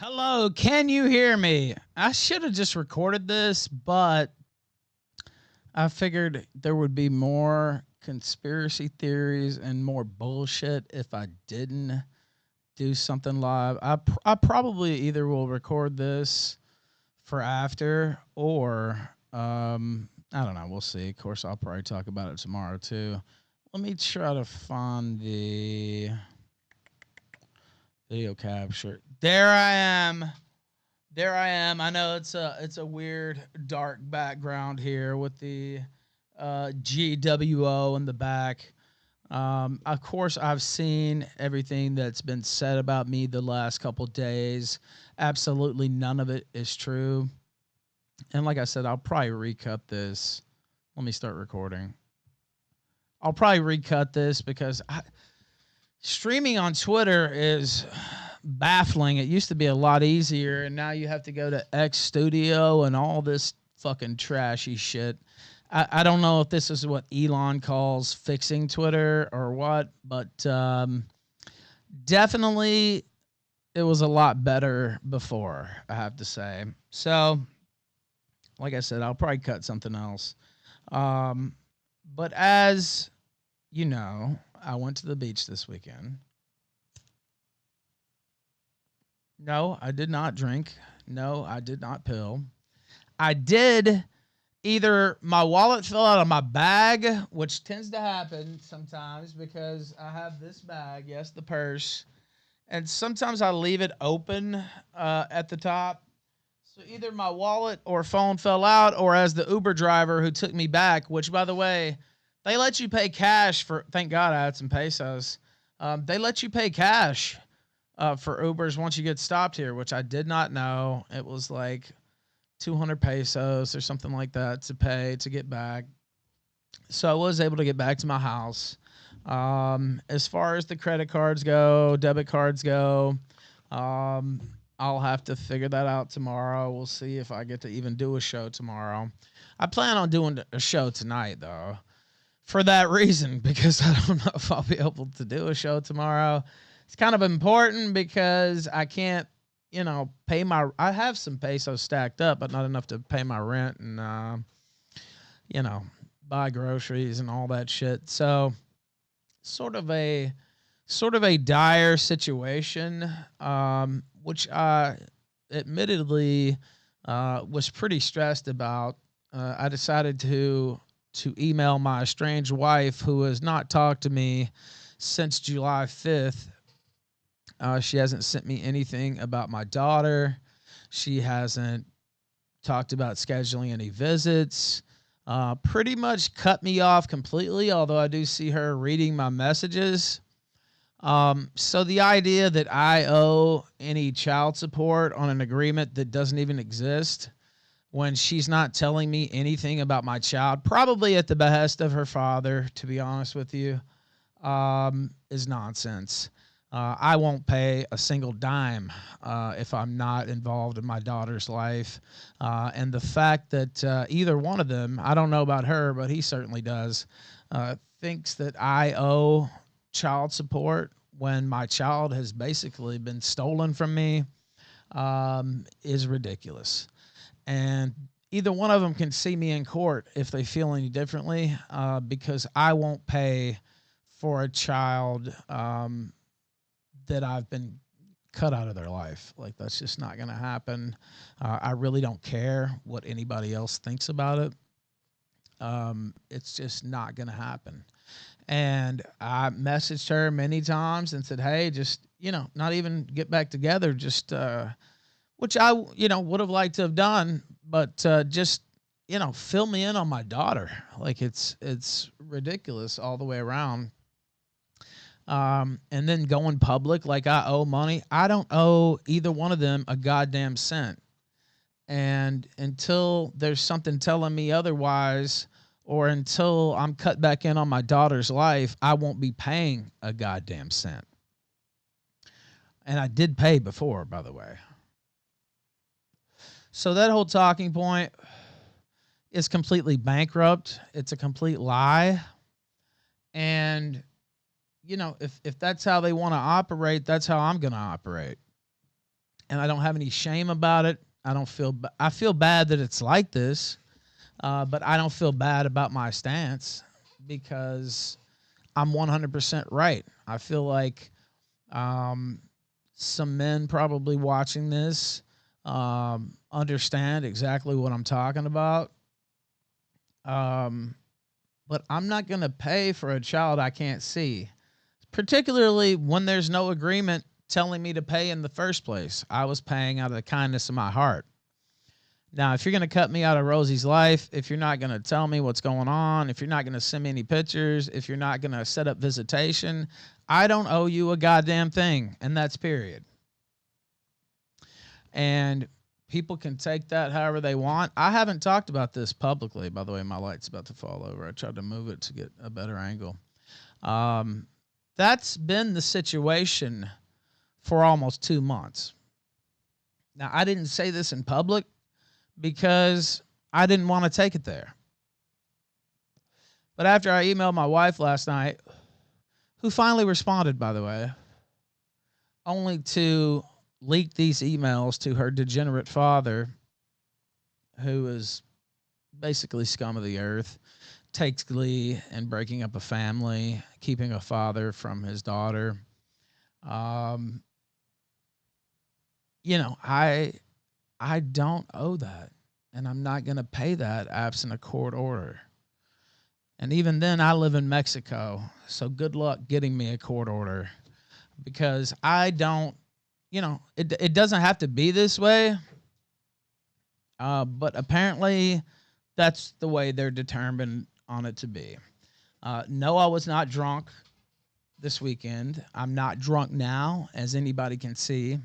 Hello, can you hear me? I should have just recorded this, but I figured there would be more conspiracy theories and more bullshit if I didn't do something live. I probably either will record this for after or I don't know. We'll see. Of course, I'll probably talk about it tomorrow too. Let me try to find the video capture. There I am. There I am. I know it's a weird dark background here with the GWO in the back. Of course, I've seen everything that's been said about me the last couple days. Absolutely none of it is true. And like I said, I'll probably recut this. Let me start recording. I'll probably recut this because streaming on Twitter is baffling. It used to be a lot easier, and now you have to go to X Studio and all this fucking trashy shit. I don't know if this is what Elon calls fixing Twitter or what, but definitely it was a lot better before, I have to say. So, like I said, I'll probably cut something else. Um, but as you know, I went to the beach this weekend. No, I did not drink. No, I did not pill. I did either my wallet fell out of my bag, which tends to happen sometimes because I have this bag, yes, the purse, and sometimes I leave it open at the top. So either my wallet or phone fell out, or as the Uber driver who took me back, which by the way, they let you pay cash for. Thank God I had some pesos. They let you pay cash for Ubers once you get stopped here, which I did not know. It was like 200 pesos or something like that to pay to get back. So I was able to get back to my house. As far as the credit cards go, debit cards go, um, I'll have to figure that out tomorrow. We'll see if I get to even do a show tomorrow. I plan on doing a show tonight, though, for that reason, because I don't know if I'll be able to do a show tomorrow. It's kind of important because I can't, pay my. I have some pesos stacked up, but not enough to pay my rent and, you know, buy groceries and all that shit. So, sort of a, sort of a dire situation, which I admittedly was pretty stressed about. I decided to email my estranged wife, who has not talked to me since July 5th. She hasn't sent me anything about my daughter. She hasn't talked about scheduling any visits. Pretty much cut me off completely, although I do see her reading my messages. So the idea that I owe any child support on an agreement that doesn't even exist when she's not telling me anything about my child, probably at the behest of her father, to be honest with you, is nonsense. I won't pay a single dime if I'm not involved in my daughter's life. And the fact that either one of them, I don't know about her, but he certainly does, thinks that I owe child support when my child has basically been stolen from me is ridiculous. And either one of them can see me in court if they feel any differently, because I won't pay for a child that I've been cut out of their life. Like, that's just not going to happen. I really don't care what anybody else thinks about it. It's just not going to happen. And I messaged her many times and said, hey, just, not even get back together, just, which I, would have liked to have done, but just, fill me in on my daughter. Like, it's ridiculous all the way around. And then going public like I owe money. I don't owe either one of them a goddamn cent. And until there's something telling me otherwise, or until I'm cut back in on my daughter's life, I won't be paying a goddamn cent. And I did pay before, by the way. So that whole talking point is completely bankrupt. It's a complete lie. And if that's how they want to operate, that's how I'm going to operate. and I don't have any shame about it. I feel bad that it's like this, but I don't feel bad about my stance because I'm 100% right. I feel like some men probably watching this understand exactly what I'm talking about. But I'm not going to pay for a child I can't see, particularly when there's no agreement telling me to pay in the first place. I was paying out of the kindness of my heart. Now, if you're going to cut me out of Rosie's life, if you're not going to tell me what's going on, if you're not going to send me any pictures, if you're not going to set up visitation, I don't owe you a goddamn thing, and that's period. And people can take that however they want. I haven't talked about this publicly. By the way, my light's about to fall over. I tried to move it to get a better angle. That's been the situation for almost 2 months. Now, I didn't say this in public because I didn't want to take it there. But after I emailed my wife last night, who finally responded, by the way, only to leak these emails to her degenerate father, who is basically scum of the earth, takes glee in breaking up a family, keeping a father from his daughter. I don't owe that, and I'm not going to pay that absent a court order. And even then, I live in Mexico, so good luck getting me a court order because I don't, it doesn't have to be this way, but apparently that's the way they're determined on it to be. No, I was not drunk this weekend. I'm not drunk now, as anybody can see.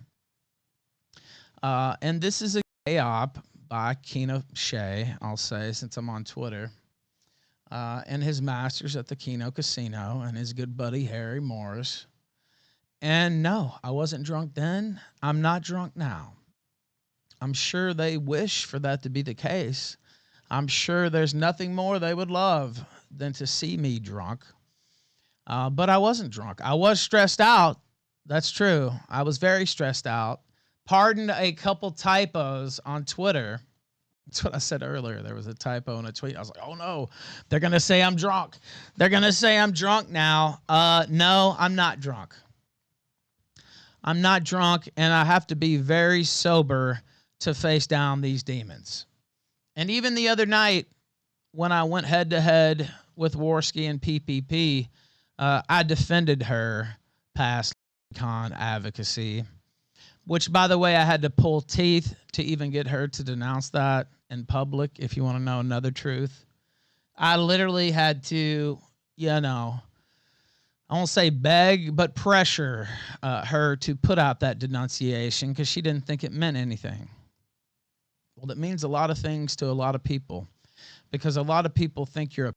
And this is a gay op by Kinochet, I'll say, since I'm on Twitter, and his masters at the Kino Casino and his good buddy Harry Morris. And no, I wasn't drunk then. I'm not drunk now. I'm sure they wish for that to be the case. I'm sure there's nothing more they would love than to see me drunk. But I wasn't drunk. I was stressed out. That's true. I was very stressed out. Pardoned a couple typos on Twitter. That's what I said earlier. There was a typo in a tweet. I was like, oh no, they're going to say I'm drunk. They're going to say I'm drunk now. No, I'm not drunk. I'm not drunk, and I have to be very sober to face down these demons. And even the other night, when I went head-to-head with Worski and PPP, I defended her past con advocacy, which, by the way, I had to pull teeth to even get her to denounce that in public, if you want to know another truth. I literally had to, I won't say beg, but pressure her to put out that denunciation because she didn't think it meant anything. Well, it means a lot of things to a lot of people because a lot of people think you're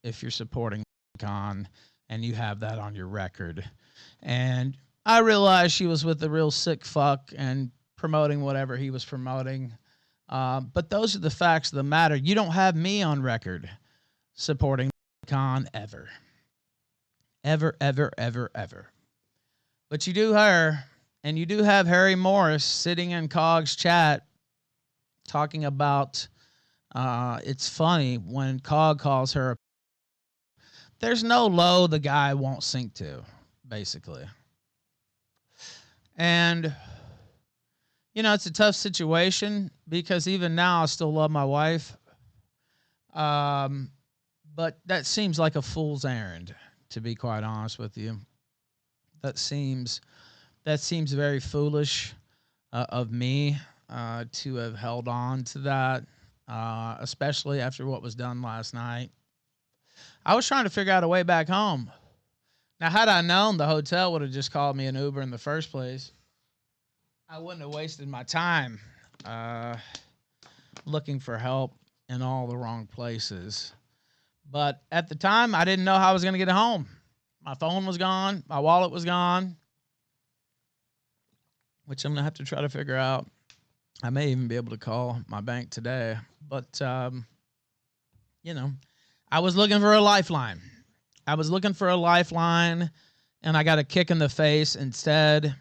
if you're supporting con and you have that on your record. And I realized she was with a real sick fuck and promoting whatever he was promoting. But those are the facts of the matter. You don't have me on record supporting con ever. Ever, ever, ever, ever. But you do her, and you do have Harry Morris sitting in Cog's chat talking about it's funny when Cog calls her. There's no low the guy won't sink to, basically. And, it's a tough situation because even now I still love my wife. But that seems like a fool's errand, to be quite honest with you. That seems very foolish of me to have held on to that, especially after what was done last night. I was trying to figure out a way back home. Now, had I known, the hotel would have just called me an Uber in the first place. I wouldn't have wasted my time looking for help in all the wrong places. But at the time, I didn't know how I was going to get home. My phone was gone. My wallet was gone, which I'm going to have to try to figure out. I may even be able to call my bank today. But, I was looking for a lifeline. And I got a kick in the face instead.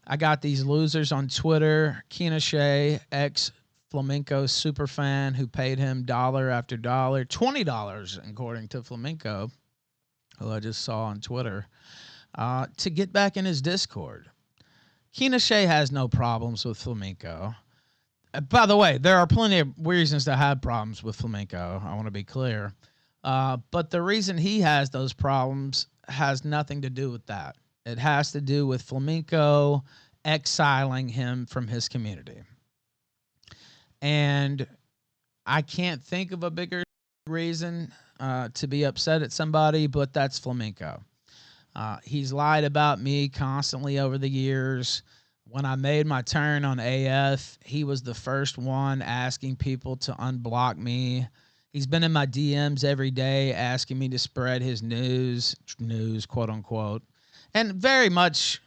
I got these losers on Twitter, Kinochet, ex Flamenco super fan, who paid him dollar after dollar, $20 according to Flamenco, who I just saw on Twitter, to get back in his Discord. Kinochet has no problems with Flamenco. By the way, there are plenty of reasons to have problems with Flamenco. I want to be clear. But the reason he has those problems has nothing to do with that. It has to do with Flamenco exiling him from his community. And I can't think of a bigger reason to be upset at somebody, but that's Flamenco. He's lied about me constantly over the years. When I made my turn on AF, he was the first one asking people to unblock me. He's been in my DMs every day asking me to spread his news, quote unquote. And very much,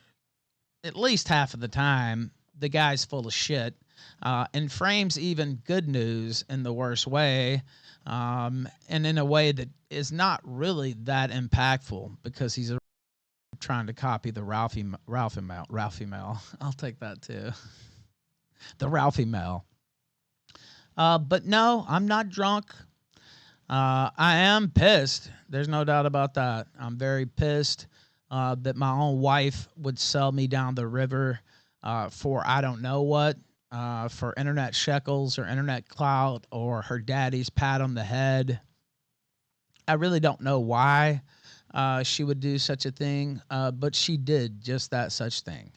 at least half of the time, the guy's full of shit and frames even good news in the worst way, and in a way that is not really that impactful because he's trying to copy the Ralphie Mail. I'll take that too. The Ralphie Mail. But no, I'm not drunk. I am pissed. There's no doubt about that. I'm very pissed that my own wife would sell me down the river for I don't know what, for internet shekels or internet clout or her daddy's pat on the head. I really don't know why she would do such a thing, but she did just that such thing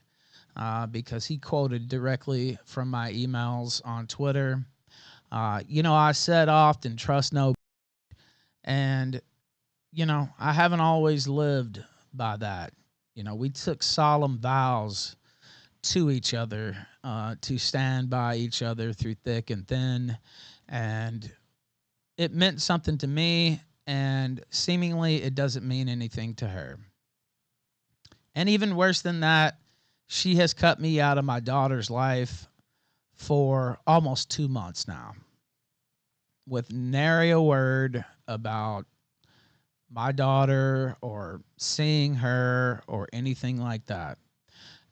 because he quoted directly from my emails on Twitter. I said often, trust no, and, I haven't always lived by that. We took solemn vows to each other to stand by each other through thick and thin, and it meant something to me, and seemingly it doesn't mean anything to her. And even worse than that, she has cut me out of my daughter's life for almost 2 months now, with nary a word about my daughter or seeing her or anything like that.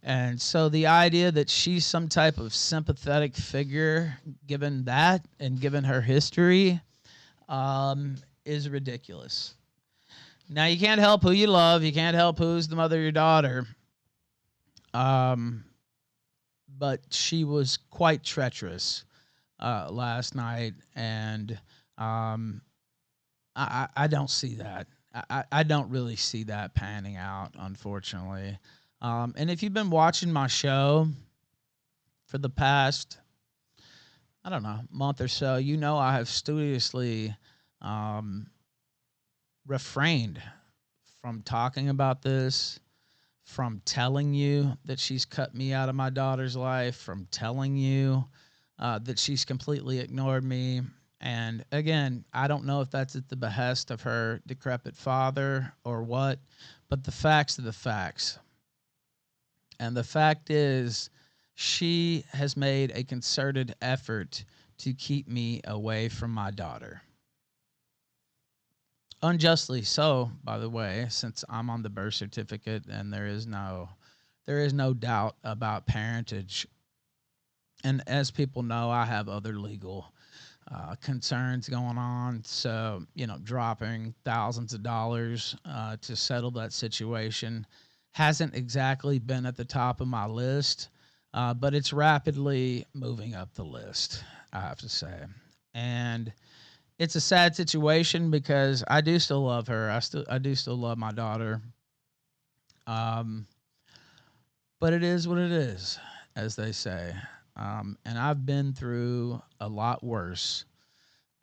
And so the idea that she's some type of sympathetic figure, given that and given her history, is ridiculous. Now, you can't help who you love. You can't help who's the mother of your daughter. But she was quite treacherous last night, and I don't see that. I don't really see that panning out, unfortunately. And if you've been watching my show for the past, I don't know, month or so, I have studiously refrained from talking about this, from telling you that she's cut me out of my daughter's life, from telling you that she's completely ignored me. And again, I don't know if that's at the behest of her decrepit father or what, but the facts are the facts. And the fact is, she has made a concerted effort to keep me away from my daughter. Unjustly so, by the way, since I'm on the birth certificate and there is no doubt about parentage. And as people know, I have other legal concerns going on. So, dropping thousands of dollars to settle that situation hasn't exactly been at the top of my list, but it's rapidly moving up the list, I have to say. And it's a sad situation because I do still love her. I do still love my daughter. But it is what it is, as they say. And I've been through a lot worse.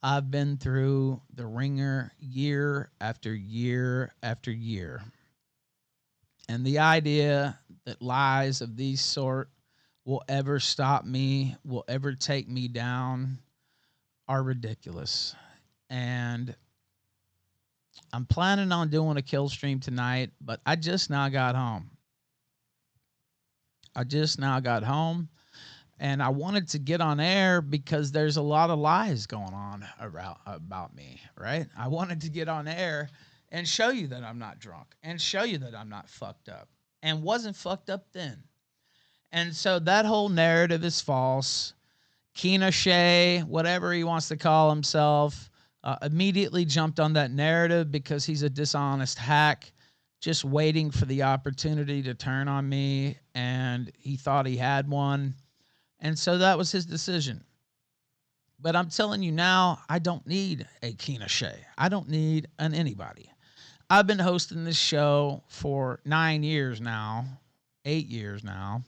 I've been through the ringer year after year after year. And the idea that lies of these sort will ever stop me, will ever take me down, are ridiculous. And I'm planning on doing a kill stream tonight, but I just now got home. And I wanted to get on air because there's a lot of lies going on about me, right? I wanted to get on air and show you that I'm not drunk and show you that I'm not fucked up and wasn't fucked up then. And so that whole narrative is false. Kinochet, whatever he wants to call himself, immediately jumped on that narrative because he's a dishonest hack, just waiting for the opportunity to turn on me, and he thought he had one. And so that was his decision. But I'm telling you now, I don't need a Kinochet. I don't need an anybody. I've been hosting this show for 9 years now, 8 years now,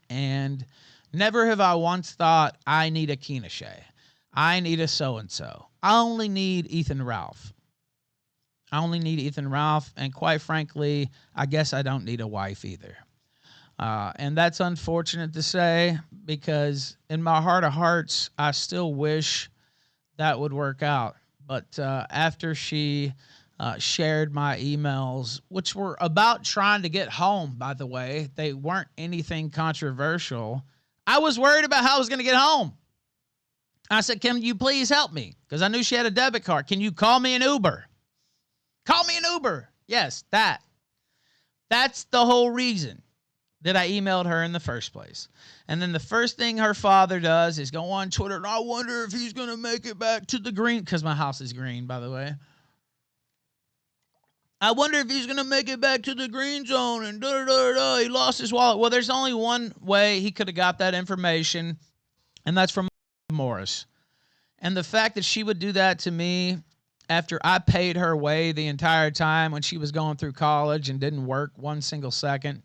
and never have I once thought I need a Kinochet. I need a so-and-so. I only need Ethan Ralph. I only need Ethan Ralph, and quite frankly, I guess I don't need a wife either. And that's unfortunate to say because in my heart of hearts, I still wish that would work out. But after she shared my emails, which were about trying to get home, by the way, they weren't anything controversial. I was worried about how I was going to get home. I said, can you please help me? Because I knew she had a debit card. Can you call me an Uber? Call me an Uber. Yes, that. That's the whole reason that I emailed her in the first place. And then the first thing her father does is go on Twitter, and I wonder if he's going to make it back to the green, because my house is green, by the way. I wonder if he's going to make it back to the green zone, and da-da-da-da. He lost his wallet. Well, there's only one way he could have got that information, and that's from Morris. And the fact that she would do that to me after I paid her way the entire time when she was going through college and didn't work one single second,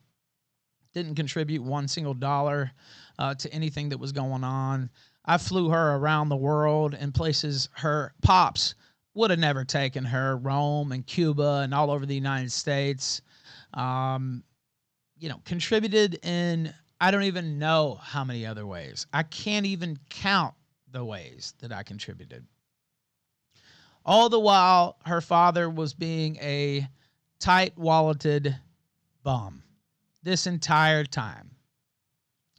didn't contribute one single dollar to anything that was going on. I flew her around the world in places her pops would have never taken her, Rome and Cuba and all over the United States. Contributed in I don't even know how many other ways. I can't even count the ways that I contributed. All the while, her father was being a tight-walleted bum this entire time.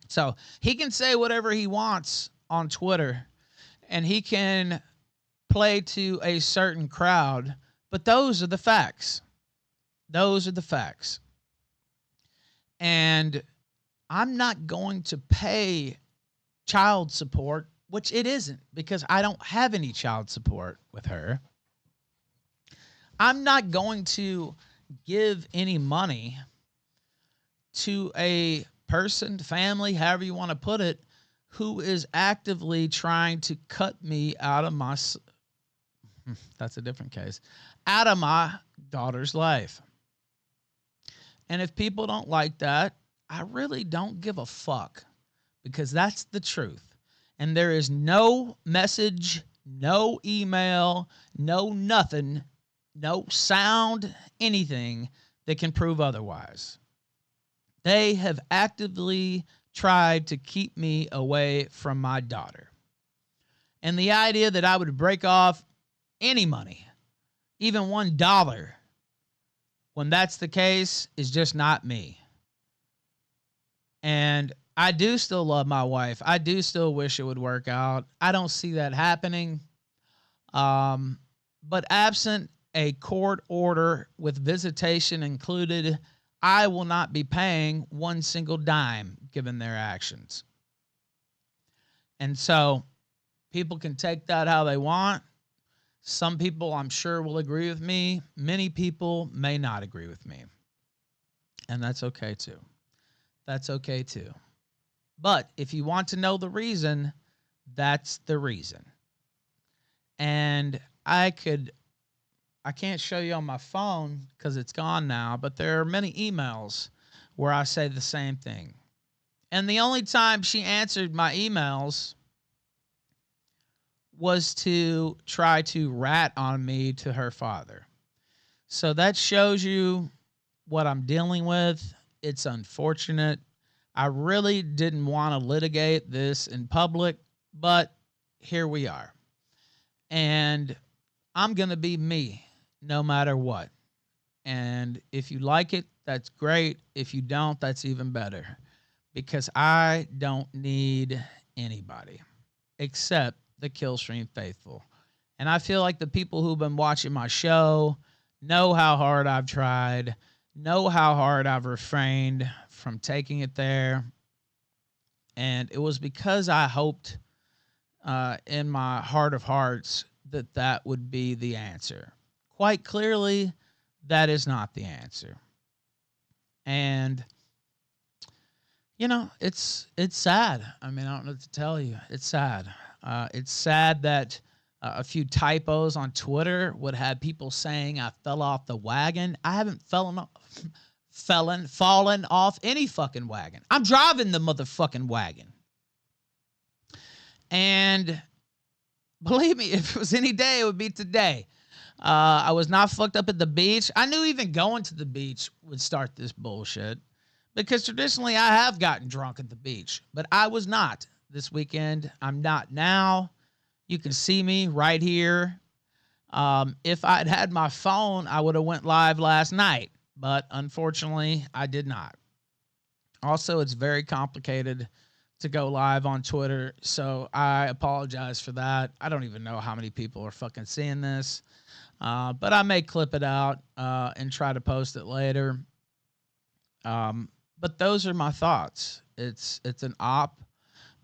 So he can say whatever he wants on Twitter, and he can play to a certain crowd, but those are the facts. Those are the facts. And I'm not going to pay child support, which it isn't, because I don't have any child support with her. I'm not going to give any money to a person, family, however you want to put it, who is actively trying to cut me out of my, that's a different case, out of my daughter's life. And if people don't like that, I really don't give a fuck, because that's the truth. And there is no message, no email, no nothing, no sound, anything that can prove otherwise. They have actively tried to keep me away from my daughter. And the idea that I would break off any money, even $1, when that's the case, is just not me. And I do still love my wife. I do still wish it would work out. I don't see that happening. But absent a court order with visitation included, I will not be paying one single dime given their actions. And so people can take that how they want. Some people, I'm sure, will agree with me. Many people may not agree with me. And that's okay too. That's okay too. But if you want to know the reason, that's the reason. And I can't show you on my phone because it's gone now, but there are many emails where I say the same thing. And the only time she answered my emails was to try to rat on me to her father. So that shows you what I'm dealing with. It's unfortunate. I really didn't want to litigate this in public, but here we are. And I'm going to be me no matter what. And if you like it, that's great. If you don't, that's even better. Because I don't need anybody except the Killstream faithful. And I feel like the people who've been watching my show know how hard I've tried, know how hard I've refrained from taking it there. And it was because I hoped in my heart of hearts that that would be the answer. Quite clearly, that is not the answer. And it's sad. I mean, I don't know what to tell you. It's sad. It's sad that a few typos on Twitter would have people saying I fell off the wagon. I haven't fallen off any fucking wagon. I'm driving the motherfucking wagon. And believe me, if it was any day, it would be today. I was not fucked up at the beach. I knew even going to the beach would start this bullshit because traditionally I have gotten drunk at the beach, but I was not this weekend. I'm not now. You can see me right here. If I'd had my phone, I would have went live last night, but unfortunately I did not. Also, it's very complicated to go live on Twitter, so I apologize for that. I don't even know how many people are fucking seeing this, but I may clip it out and try to post it later. But those are my thoughts. It's an op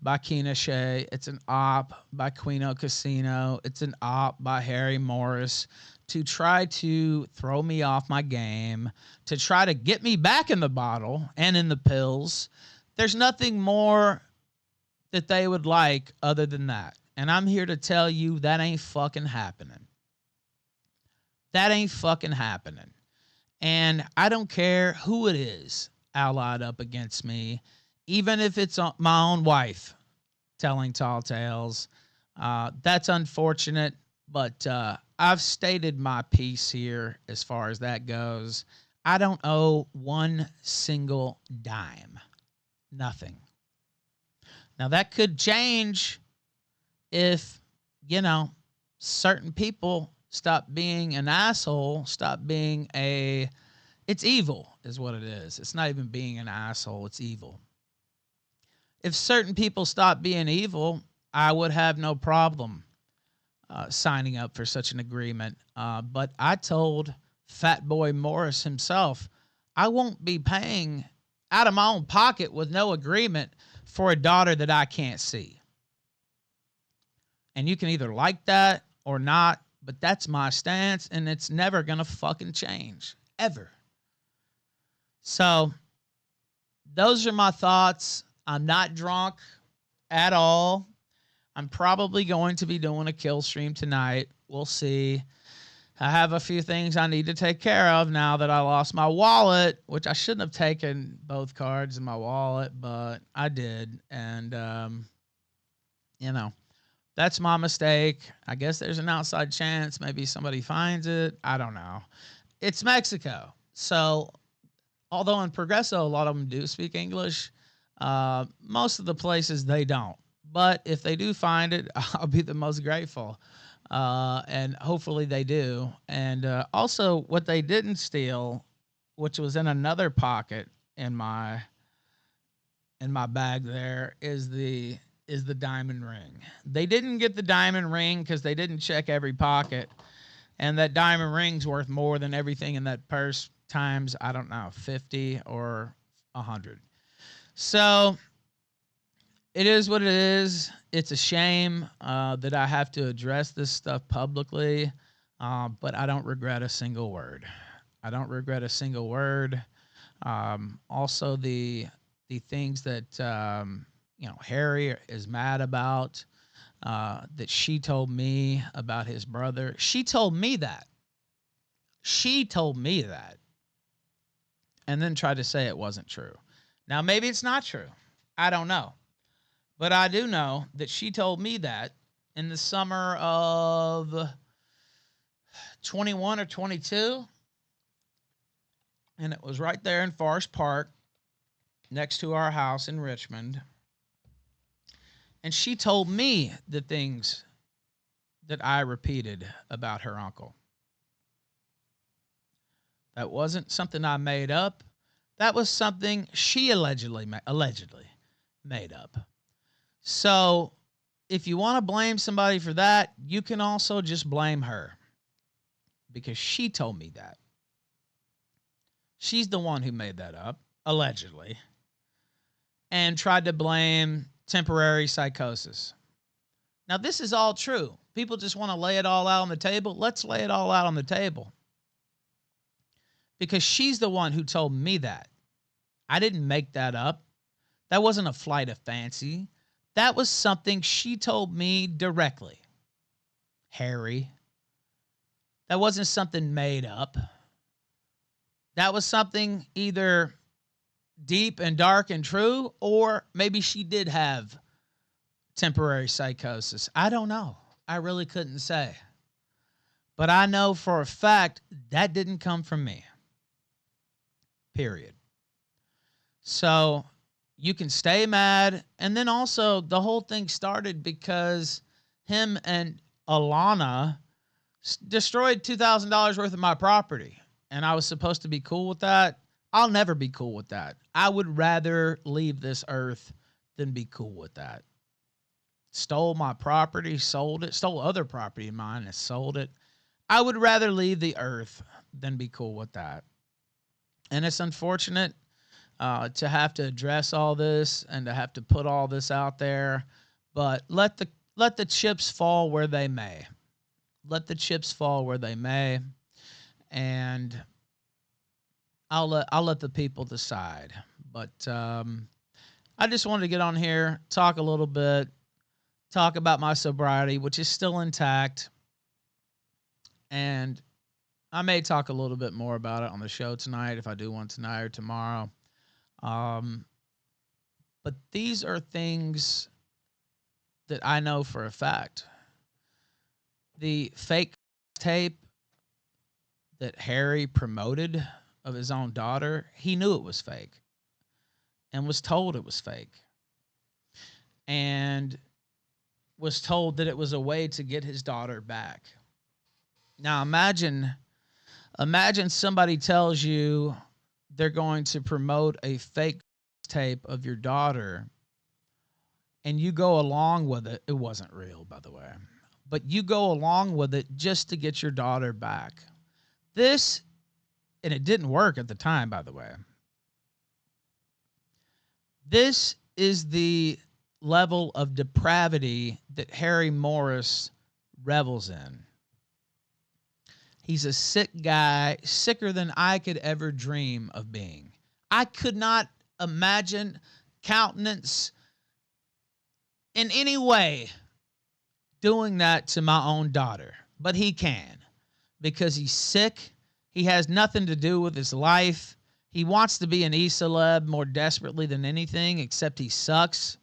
by Kinochet. It's an op by Kino Casino. It's an op by Harry Morris to try to throw me off my game, to try to get me back in the bottle and in the pills. There's nothing more that they would like other than that. And I'm here to tell you that ain't fucking happening. That ain't fucking happening. And I don't care who it is allied up against me, even if it's my own wife telling tall tales. That's unfortunate, but I've stated my piece here as far as that goes. I don't owe one single dime. Nothing. Now, that could change if, certain people stop being an asshole, stop being it's evil is what it is. It's not even being an asshole, it's evil. If certain people stop being evil, I would have no problem signing up for such an agreement. But I told Fat Boy Morris himself, I won't be paying out of my own pocket with no agreement for a daughter that I can't see. And you can either like that or not, but that's my stance, and it's never going to fucking change. Ever. So, those are my thoughts. I'm not drunk at all. I'm probably going to be doing a kill stream tonight. We'll see. I have a few things I need to take care of now that I lost my wallet, which I shouldn't have taken both cards in my wallet, but I did. And, that's my mistake. I guess there's an outside chance maybe somebody finds it. I don't know. It's Mexico. So, although in Progreso, a lot of them do speak English, most of the places they don't. But if they do find it, I'll be the most grateful. And hopefully they do. And also, what they didn't steal, which was in another pocket in my bag, there is the diamond ring. They didn't get the diamond ring because they didn't check every pocket, and that diamond ring's worth more than everything in that purse times, I don't know, 50 or 100. So it is what it is. It's a shame that I have to address this stuff publicly, but I don't regret a single word. I don't regret a single word. Also, the things that Harry is mad about, that she told me about his brother. She told me that. She told me that. And then tried to say it wasn't true. Now, maybe it's not true. I don't know. But I do know that she told me that in the summer of 21 or 22. And it was right there in Forest Park next to our house in Richmond. And she told me the things that I repeated about her uncle. That wasn't something I made up. That was something she allegedly made up. So if you want to blame somebody for that, you can also just blame her. Because she told me that. She's the one who made that up, allegedly, and tried to blame temporary psychosis. Now, this is all true. People just want to lay it all out on the table. Let's lay it all out on the table. Because she's the one who told me that. I didn't make that up. That wasn't a flight of fancy. That was something she told me directly. Harry. That wasn't something made up. That was something either deep and dark and true, or maybe she did have temporary psychosis. I don't know. I really couldn't say. But I know for a fact that didn't come from me. Period. So you can stay mad. And then also the whole thing started because him and Alana destroyed $2,000 worth of my property. And I was supposed to be cool with that. I'll never be cool with that. I would rather leave this earth than be cool with that. Stole my property, sold it, stole other property of mine and sold it. I would rather leave the earth than be cool with that. And it's unfortunate to have to address all this and to have to put all this out there. But let the chips fall where they may. Let the chips fall where they may. And I'll let the people decide. But I just wanted to get on here, talk a little bit, talk about my sobriety, which is still intact. And I may talk a little bit more about it on the show tonight if I do one tonight or tomorrow. But these are things that I know for a fact. The fake tape that Harry promoted of his own daughter, he knew it was fake and was told it was fake and was told that it was a way to get his daughter back. Now imagine somebody tells you they're going to promote a fake tape of your daughter and you go along with it. It wasn't real, by the way, but you go along with it just to get your daughter back. And it didn't work at the time, by the way. This is the level of depravity that Harry Morris revels in. He's a sick guy, sicker than I could ever dream of being. I could not imagine countenance in any way doing that to my own daughter. But he can, because he's sick. He has nothing to do with his life. He wants to be an e-celeb more desperately than anything, except he sucks.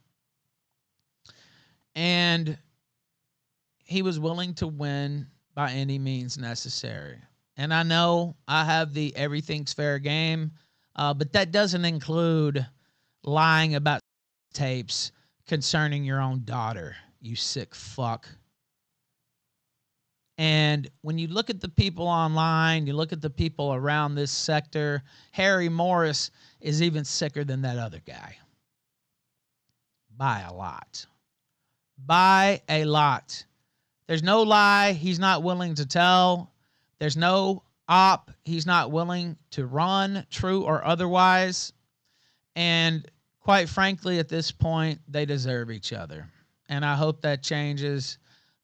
And he was willing to win by any means necessary. And I know I have the everything's fair game, but that doesn't include lying about tapes concerning your own daughter, you sick fuck. And when you look at the people online, you look at the people around this sector, Harry Morris is even sicker than that other guy. By a lot. By a lot. There's no lie he's not willing to tell. There's no op he's not willing to run, true or otherwise. And quite frankly, at this point, they deserve each other. And I hope that changes.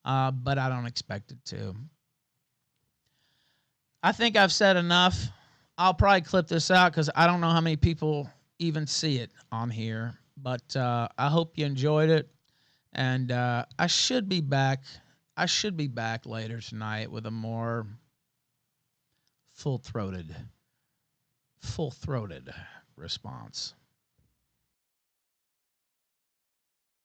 But I don't expect it to. I think I've said enough. I'll probably clip this out because I don't know how many people even see it on here. But I hope you enjoyed it. And I should be back. I should be back later tonight with a more full-throated response.